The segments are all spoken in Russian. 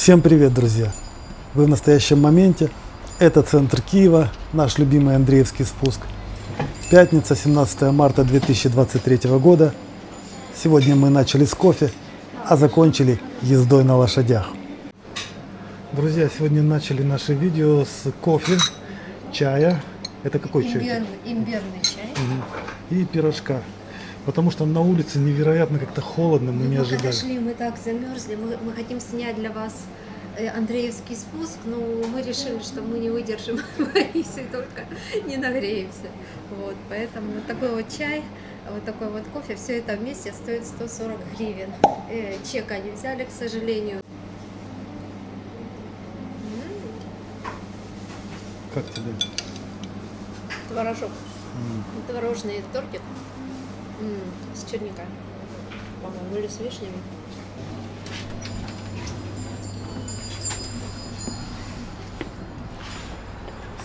Всем привет, друзья! Вы в настоящем моменте. Это центр Киева, наш любимый Андреевский спуск. Пятница, 17 марта 2023 года. Сегодня мы начали с кофе, а закончили ездой на лошадях. Друзья, сегодня начали наше видео с кофе, чая. Это какой чай? Имбирный чай. И пирожка. Потому что на улице невероятно как-то холодно, мы не ожидали. Когда шли, мы так замерзли, мы хотим снять для вас Андреевский спуск, но мы решили, что мы не выдержим, если только не нагреемся. Вот, поэтому вот такой вот чай, вот такой вот кофе, все это вместе стоит 140 гривен. Чека не взяли, к сожалению. Как тебе? Творожок. Творожный тортик. С черникой, по-моему, или с вишнями.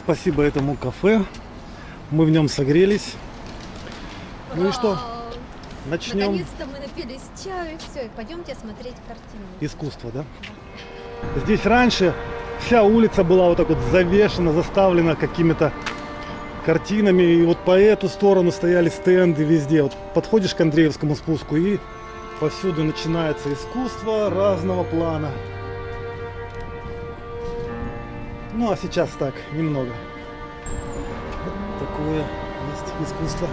Спасибо этому кафе. Мы в нем согрелись. Ну и что? Начнем. Наконец-то мы напились чаю и все. И пойдемте смотреть картину. Искусство, да? Здесь раньше вся улица была вот так вот завешена, заставлена какими-то картинами, и вот по эту сторону стояли стенды везде. Вот подходишь к Андреевскому спуску, и повсюду начинается искусство разного плана. Ну а сейчас так, немного. Вот такое есть искусство.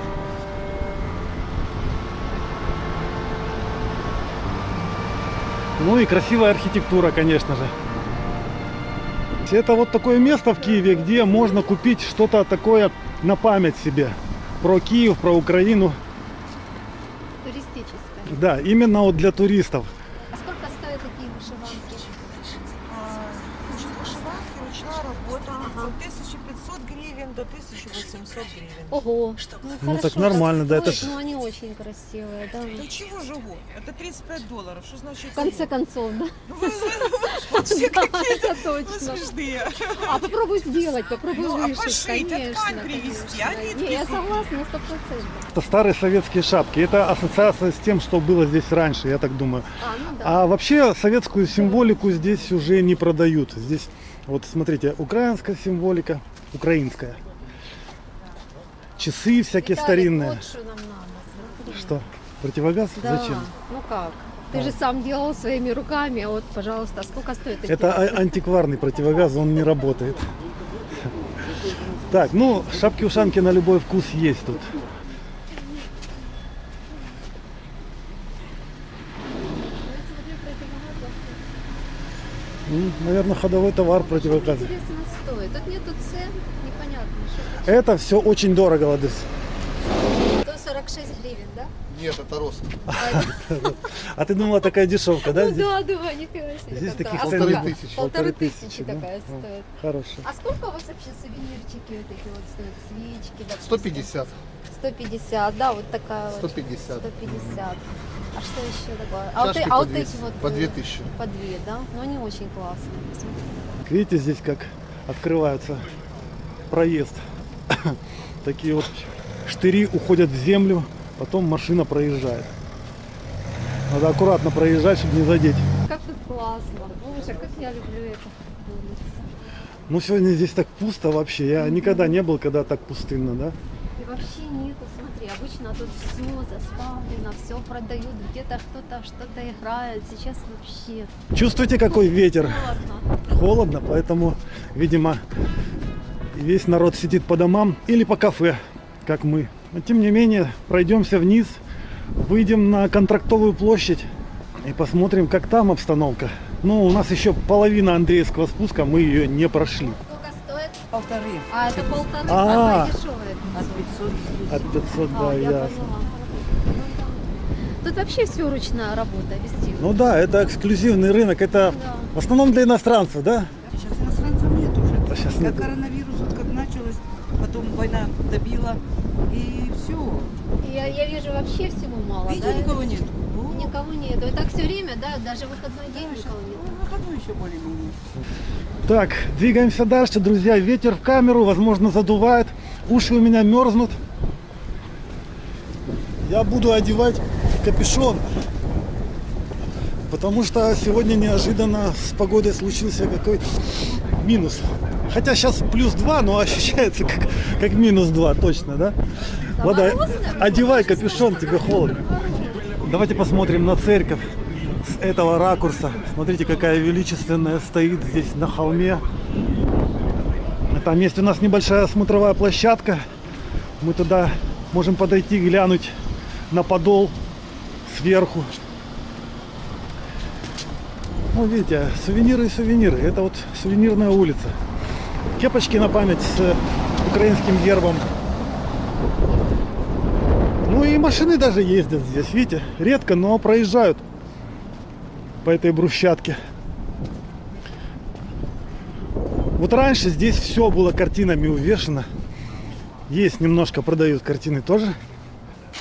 Ну и красивая архитектура, конечно же. Это вот такое место в Киеве, где можно купить что-то такое на память себе. Про Киев, про Украину. Туристическое. Да, именно вот для туристов. А сколько стоят такие вышиванки? Вышиванки, ручная работа, от 1500 гривен до 1800 гривен. Ого, Ну, так нормально, да, это ж- Ну они очень красивые, да. Ну чего же вот? Это 35 долларов, что значит? В конце концов, да. Ну, вы все Да, какие-то это точно. смешные. А попробуй сделать, попробуй Ну, а вышить, пошить, а конечно. ткань привезти, а конечно. нитки Не, я купить. согласна на 100%. Это старые советские шапки. Это ассоциация с тем, что было здесь раньше, я так думаю. Ну да. А вообще советскую символику здесь уже не продают. Здесь, вот смотрите, украинская символика, украинская. Часы всякие Виталик, старинные. вот что нам надо, смотри. Что? Противогаз? Да, Зачем? ну как? Ты же сам делал своими руками, а вот, пожалуйста, сколько стоит? Это антикварный противогаз, он не работает. Так, ну, шапки-ушанки на любой вкус есть тут. Наверное, ходовой товар противогаз. Интересно стоит. Тут нету цен, непонятно. Что Это все очень дорого, Ладыс. 146 гривен, да? Нет, это рост. А ты думала, такая дешевка, да? Ну здесь? да, нифига себе. Здесь какая. таких А цен сколько? не было. 1500 да? такая О, стоит. Хорошая. А сколько у вас вообще сувенирчики вот эти вот стоят? Свечки, допустим? 150. 150, да, вот такая вот. 150. 150. А что еще такое? А вот, Чашки а по вот 200, эти вот... по 2000. По 2, да? Но они очень классные. Посмотрите. Видите, здесь как открывается проезд. Такие вот штыри уходят в землю, потом машина проезжает. Надо аккуратно проезжать, чтобы не задеть. Как тут классно. Боже, как я люблю эту улицу. Ну сегодня здесь так пусто вообще. Я никогда не был, когда так пустынно, да? И вообще нету, смотри, обычно тут все заставлено, все продают, где-то кто-то что-то играет. Сейчас вообще Чувствуете, какой ветер? холодно. Холодно, поэтому, видимо, весь народ сидит по домам или по кафе, как мы. Но тем не менее, пройдемся вниз, выйдем на Контрактовую площадь и посмотрим, как там обстановка. Ну, у нас еще половина Андреевского спуска, мы ее не прошли. Сколько стоит? 1,5. А, это 1,5, А. самое дешевое. От 500. От 500, да, Я ясно. поняла. Тут вообще все ручная работа, везде. Ну да, это эксклюзивный рынок, это Да. в основном для иностранцев, да? Сейчас иностранцев нет уже. А сейчас Как нет. коронавирус вот как началось, потом война добила, и все. Я вижу вообще всего мало, Видите, да? никого нет. Никого нету. И так все время, да, даже в выходной день никого нет. Ну, выходной еще более-менее. Так, двигаемся дальше, друзья. Ветер в камеру, возможно, задувает. Уши у меня мерзнут. Я буду одевать капюшон, Потому что сегодня неожиданно с погодой случился какой-то минус. Хотя сейчас +2, но ощущается как -2, точно, да? Лада, одевай капюшон, тебе холодно. Давайте посмотрим на церковь с этого ракурса. Смотрите, какая величественная стоит здесь на холме. Там есть у нас небольшая смотровая площадка. Мы туда можем подойти, глянуть на подол сверху. Ну, видите, сувениры и сувениры. Это вот сувенирная улица. Кепочки на память с украинским гербом. Ну и машины даже ездят здесь, видите, редко, но проезжают по этой брусчатке. Вот раньше здесь все было картинами увешано. Есть немножко продают картины тоже.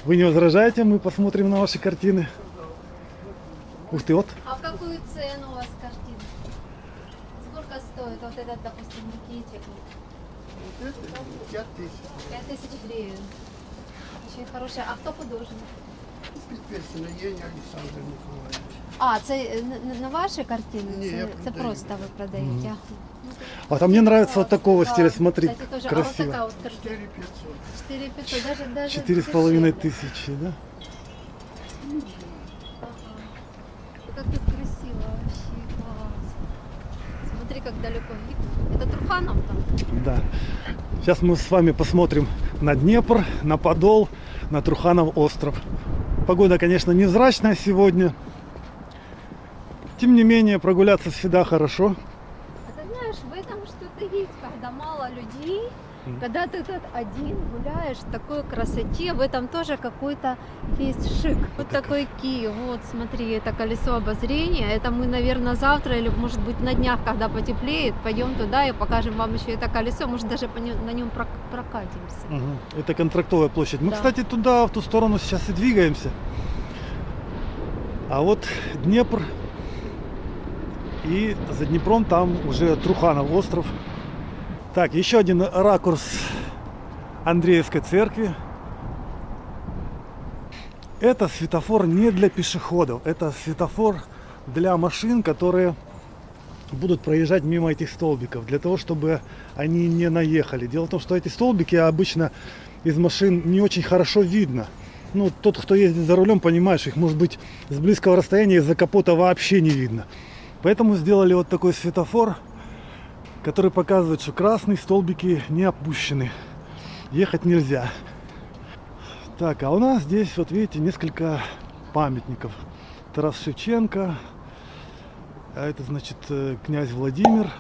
Вы не возражаете, мы посмотрим на ваши картины. Ух ты, вот. А в какую цену у вас картина? Сколько стоит вот этот, допустим, букетик? 5000 гривен. Очень хорошая. А кто художник? Песногіння Олександр Миколаївич. А, це на ваші картини? Ні, я Це продаю. просто ви продаєте? Ага. Вот, а мне нравится вот такого стиля, смотри, Кстати, тоже. А вот красиво. такая вот картина. 4500. 4500, даже 4,5 дешевле. тысячи, да? Ага. Как тут красиво вообще, класс. Смотри, как далеко вид. Это Труханов там? Да. Сейчас мы с вами посмотрим на Днепр, на Подол, на Труханов остров. Погода, конечно, невзрачная сегодня. Тем не менее, прогуляться всегда хорошо. А ты знаешь, в этом что-то есть, когда мало людей, когда ты тут один гуляешь в такой красоте, в этом тоже какой-то есть шик. Вот такой Киев, вот смотри, это колесо обозрения, это мы, наверное, завтра или, может быть, на днях, когда потеплеет, пойдем туда и покажем вам еще это колесо, может, даже на нем прокатимся. Мгм. Это Контрактовая площадь. Мы, Да. кстати, туда, в ту сторону сейчас и двигаемся. А вот Днепр. И за Днепром там уже Труханов остров. Так, еще один ракурс Андреевской церкви. Это светофор не для пешеходов, это светофор для машин, которые будут проезжать мимо этих столбиков, для того, чтобы они не наехали. Дело в том, что эти столбики обычно из машин не очень хорошо видно. Ну, тот, кто ездит за рулем, понимает, что их, может быть, с близкого расстояния из-за капота вообще не видно. Поэтому сделали вот такой светофор, который показывает, что красные столбики не опущены. Ехать нельзя. Так, а у нас здесь, вот видите, несколько памятников. Тарас Шевченко, а это, значит, князь Владимир.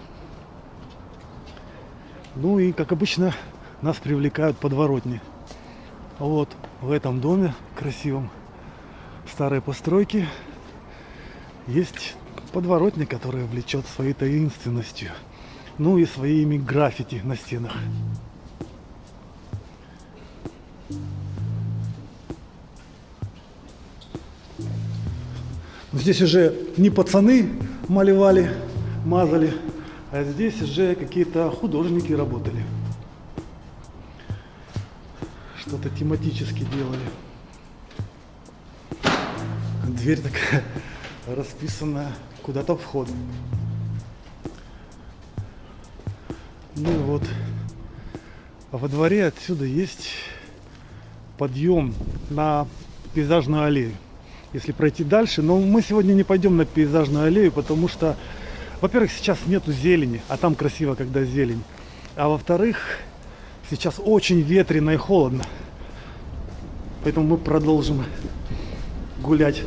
Ну и, как обычно, нас привлекают подворотни. Вот в этом доме красивом, старой постройки, есть подворотня, которая влечет своей таинственностью. Ну и своими граффити на стенах. Здесь уже не пацаны малевали, мазали, а здесь уже какие-то художники работали. Что-то тематически делали. Дверь такая расписанная, куда-то вход. Ну и вот. А во дворе отсюда есть подъем на пейзажную аллею. Если пройти дальше, но мы сегодня не пойдем на пейзажную аллею, потому что, во-первых, сейчас нету зелени, а там красиво, когда зелень. А во-вторых, сейчас очень ветрено и холодно. Поэтому мы продолжим гулять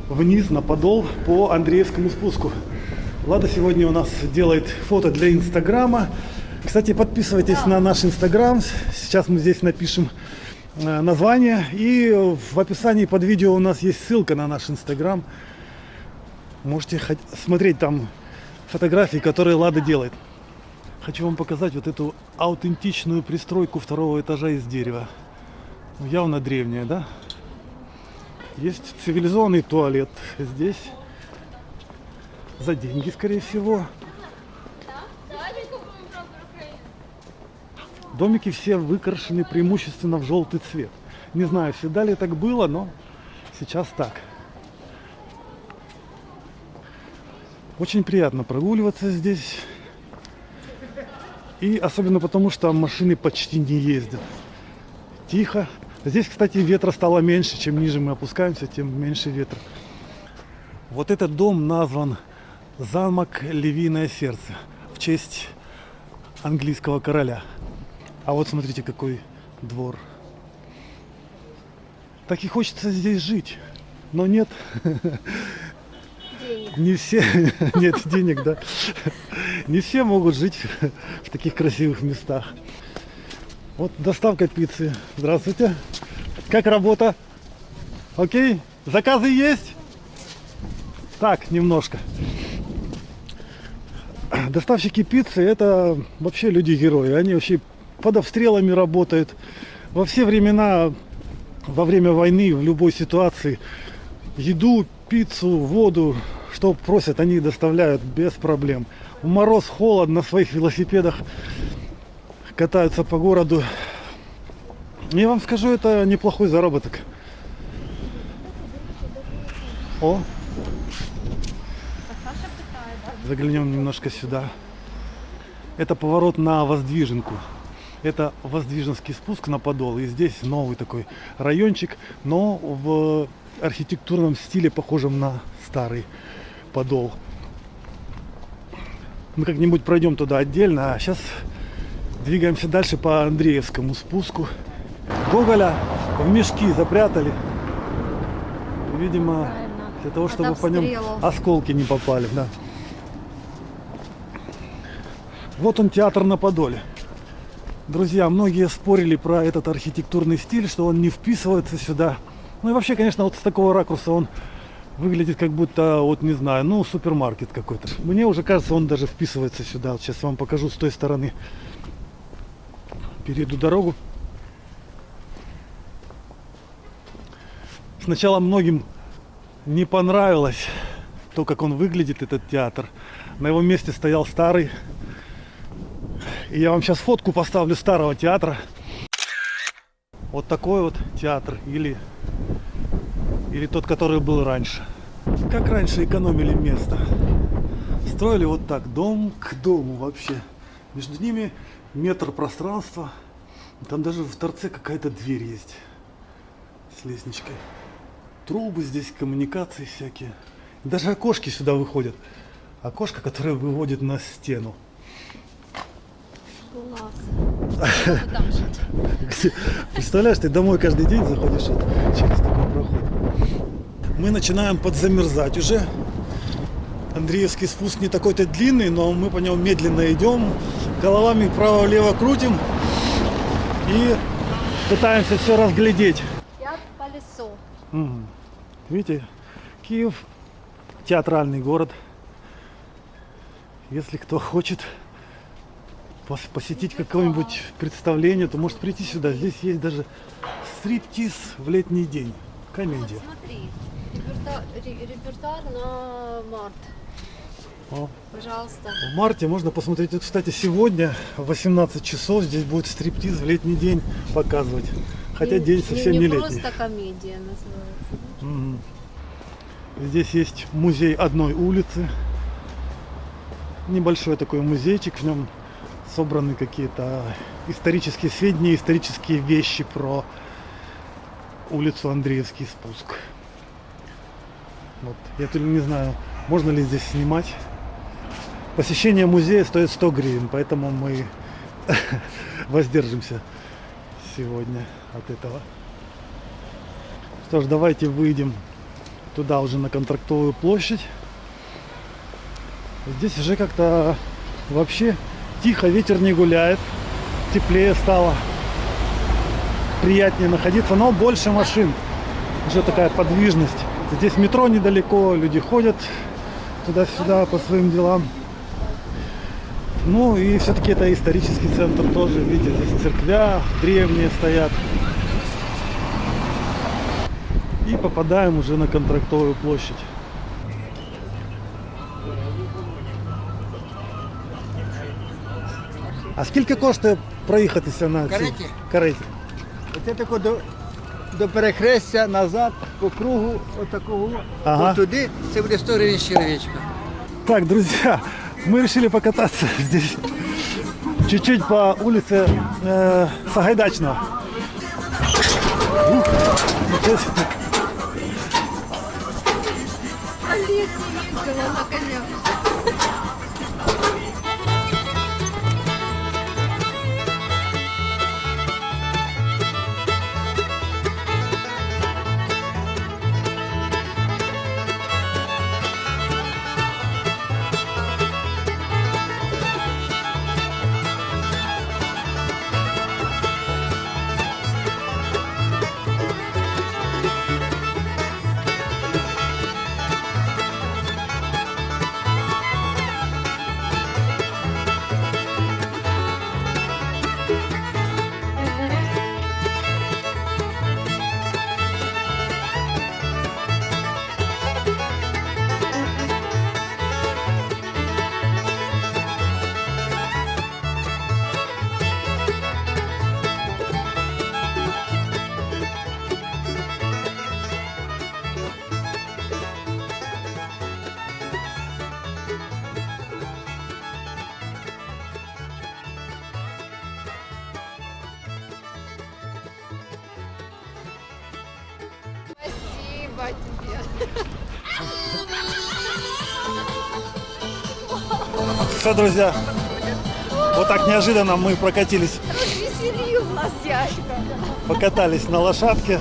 вниз на Подол по Андреевскому спуску. Лада сегодня у нас делает фото для Инстаграма. Кстати, подписывайтесь на наш Инстаграм. Сейчас мы здесь напишем название. И в описании под видео у нас есть ссылка на наш Инстаграм. Можете смотреть там фотографии, которые Лада делает. Хочу вам показать вот эту аутентичную пристройку второго этажа из дерева. Явно древняя, да? Есть цивилизованный туалет здесь. За деньги, скорее всего. Домики все выкрашены преимущественно в желтый цвет. Не знаю, всегда ли так было, но сейчас так. Очень приятно прогуливаться здесь. И особенно потому, что машины почти не ездят. Тихо. Здесь, кстати, ветра стало меньше. Чем ниже мы опускаемся, тем меньше ветра. Вот этот дом назван «Замок Львиное сердце» в честь английского короля. А вот смотрите, какой двор. Так и хочется здесь жить. Но нет. Денег. Не все, нет денег, да. Не все могут жить в таких красивых местах. Вот доставка пиццы. Здравствуйте. Как работа? Окей? Заказы есть? Так, немножко. Доставщики пиццы — это вообще люди-герои. Они вообще под обстрелами работают. Во все времена, во время войны, в любой ситуации еду, пиццу, воду, что просят, они доставляют без проблем. В мороз, холод, на своих велосипедах катаются по городу. Я вам скажу, это неплохой заработок. О! Заглянем немножко сюда. Это поворот на Воздвиженку. Это Воздвиженский спуск на Подол. И здесь новый такой райончик, но в архитектурном стиле, похожем на старый Подол. Мы как-нибудь пройдем туда отдельно, а сейчас двигаемся дальше по Андреевскому спуску. Гоголя в мешки запрятали. Видимо, для того, чтобы по нем осколки не попали. Да. Вот он, театр на Подоле. Друзья, многие спорили про этот архитектурный стиль, что он не вписывается сюда. Ну и вообще, конечно, вот с такого ракурса он выглядит как будто, вот не знаю, ну супермаркет какой-то. Мне уже кажется, он даже вписывается сюда. Вот сейчас вам покажу с той стороны. Перейду дорогу. Сначала многим не понравилось то, как он выглядит, этот театр. На его месте стоял старый. И я вам сейчас фотку поставлю старого театра. Вот такой вот театр. Или тот, который был раньше. Как раньше экономили место. Строили вот так, дом к дому вообще. Между ними метр пространства. Там даже в торце какая-то дверь есть. С лестничкой. Трубы здесь, коммуникации всякие. Даже окошки сюда выходят. Окошко, которое выводит на стену. Класс. Там жить. Представляешь, ты домой каждый день заходишь вот через такой проход. Мы начинаем подзамерзать уже. Андреевский спуск не такой-то длинный, но мы по нему медленно идем. Головами вправо-влево крутим. И пытаемся все разглядеть. Я по лесу. Угу. Видите, Киев театральный город. Если кто хочет посетить какое-нибудь представление, то может прийти сюда. Здесь есть даже стриптиз в летний день. Комедия. Вот смотри, репертуар на март. О. Пожалуйста. В марте можно посмотреть. Вот, кстати, сегодня в 18 часов здесь будет стриптиз в летний день показывать. Хотя день совсем не летний. Просто комедия называется. Угу. Здесь есть музей одной улицы. Небольшой такой музейчик. В нем собраны какие-то исторические сведения, исторические вещи про улицу Андреевский спуск. Вот. Я только не знаю, можно ли здесь снимать. Посещение музея стоит 100 гривен, поэтому мы воздержимся сегодня от этого. Что ж, давайте выйдем туда уже на Контрактовую площадь. Здесь уже как-то вообще тихо, ветер не гуляет, теплее стало, приятнее находиться, но больше машин, уже такая подвижность. Здесь метро недалеко, люди ходят туда-сюда по своим делам. Ну и все-таки это исторический центр тоже, видите, здесь церквя древние стоят. И попадаем уже на Контрактовую площадь. А скільки коштує проїхатися на цій кареті? Оце тако до перехрестя, назад, по кругу, отакого, Ага. от туди, це буде 100 гривень з чоловічка. Так, друзья, мы решили покататься здесь чуть-чуть по улице Сагайдачного. Ничего себе. Олег не ездила на конях. Спасибо тебе. Все, друзья, вот так неожиданно мы прокатились, Развеселил нас дядька. покатались на лошадке.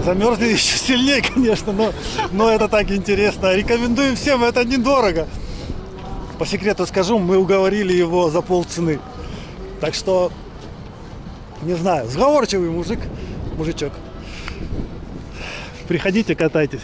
Замерзли еще сильнее, конечно, но это так интересно. Рекомендуем всем, это недорого. По секрету скажу, мы уговорили его за полцены. Так что, не знаю, сговорчивый мужичок. Приходите, катайтесь.